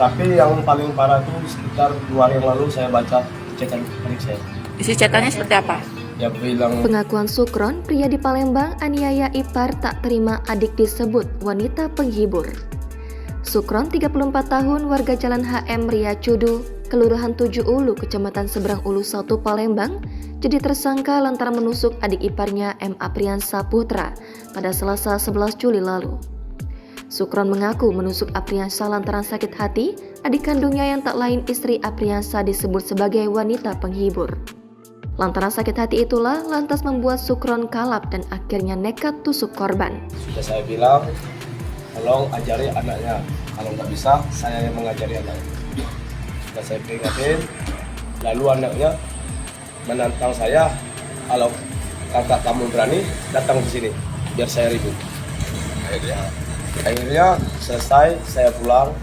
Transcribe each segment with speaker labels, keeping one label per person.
Speaker 1: Tapi yang paling parah itu sekitar 2 hari yang lalu saya baca chatan adik saya.
Speaker 2: Isi chatannya seperti apa?
Speaker 1: Dia bilang,
Speaker 3: Pengakuan Sukron, pria di Palembang aniaya ipar tak terima adik disebut wanita penghibur. Sukron, 34 tahun, warga Jalan HM Ria Cudu, Kelurahan 7 Ulu, Kecamatan Seberang Ulu 1 Palembang, jadi tersangka lantaran menusuk adik iparnya M. Apriansa Putra pada Selasa 11 Juli lalu. Sukron mengaku menusuk Apriansa lantaran sakit hati adik kandungnya yang tak lain istri Apriansa disebut sebagai wanita penghibur. Lantaran sakit hati itulah lantas membuat Sukron kalap dan akhirnya nekat tusuk korban.
Speaker 1: sudah saya bilang, tolong ajari anaknya. Kalau nggak bisa, saya yang mengajari anaknya. Sudah saya peringatin, lalu anaknya menantang saya, kalau kakak kamu berani, datang ke sini, biar saya ribut. Akhirnya selesai, saya pulang.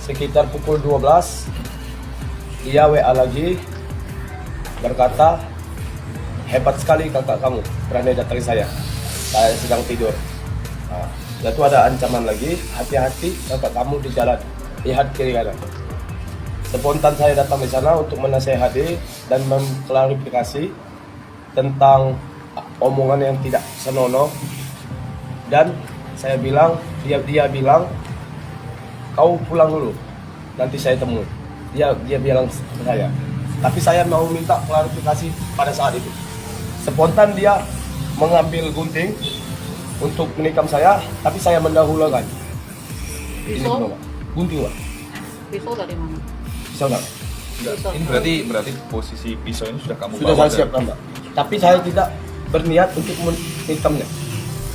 Speaker 1: Sekitar pukul 12, dia WA lagi, berkata, hebat sekali kakak kamu, berani datangi saya sedang tidur. Nah, itu ada ancaman lagi, hati-hati kakak kamu di jalan, lihat kiri kanan. Spontan saya datang di sana untuk menasehati dan mengklarifikasi tentang omongan yang tidak senonoh. Dan saya bilang, dia bilang, kau pulang dulu, nanti saya temui. Dia bilang ke saya. Tapi saya mau minta klarifikasi pada saat itu. Spontan dia mengambil gunting untuk menikam saya, tapi saya mendahulukan.
Speaker 2: Pisau?
Speaker 1: Gunting, Pak.
Speaker 2: Pisau dari mana?
Speaker 1: Bisa nggak?
Speaker 2: Pisau.
Speaker 4: Ini berarti posisi pisau ini sudah kamu
Speaker 1: Sudah
Speaker 4: bawa
Speaker 1: saya siapkan, Pak. Tapi saya tidak berniat untuk menikamnya.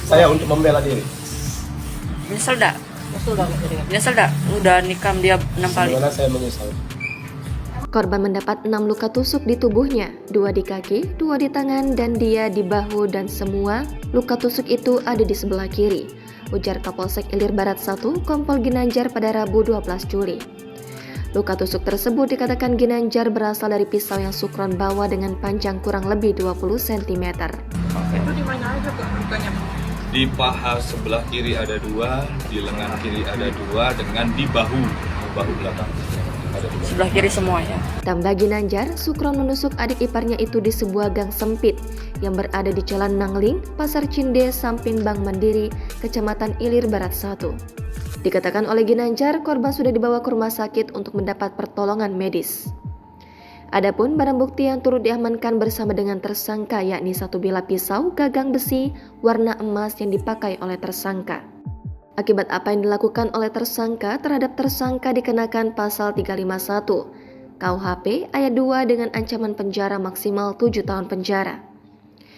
Speaker 1: Saya untuk membela diri.
Speaker 2: Nyesel dak? Nyesel dak? Udah nikam dia 6 kali.
Speaker 1: Bagaimana saya menyesal.
Speaker 3: Korban mendapat 6 luka tusuk di tubuhnya, 2 di kaki, 2 di tangan, dan dia di bahu, dan semua luka tusuk itu ada di sebelah kiri, ujar Kapolsek Ilir Barat 1 Kompol Ginanjar pada Rabu 12 Juli. Luka tusuk tersebut dikatakan Ginanjar berasal dari pisau yang Sukron bawa dengan panjang kurang lebih 20 cm.
Speaker 2: Itu di mana aja kok lukanya?
Speaker 4: Di paha sebelah kiri ada 2, di lengan kiri ada 2, dengan di bahu belakang ada 2.
Speaker 2: Sebelah kiri semua ya.
Speaker 3: Tambah Ginanjar, Sukron menusuk adik iparnya itu di sebuah gang sempit yang berada di Jalan Nangling, Pasar Cinde, samping Bank Mandiri, Kecamatan Ilir Barat 1. Dikatakan oleh Ginanjar, korban sudah dibawa ke rumah sakit untuk mendapat pertolongan medis. Adapun barang bukti yang turut diamankan bersama dengan tersangka yakni 1 bilah pisau gagang besi warna emas yang dipakai oleh tersangka. Akibat apa yang dilakukan oleh tersangka terhadap tersangka dikenakan pasal 351 KUHP ayat 2 dengan ancaman penjara maksimal 7 tahun penjara.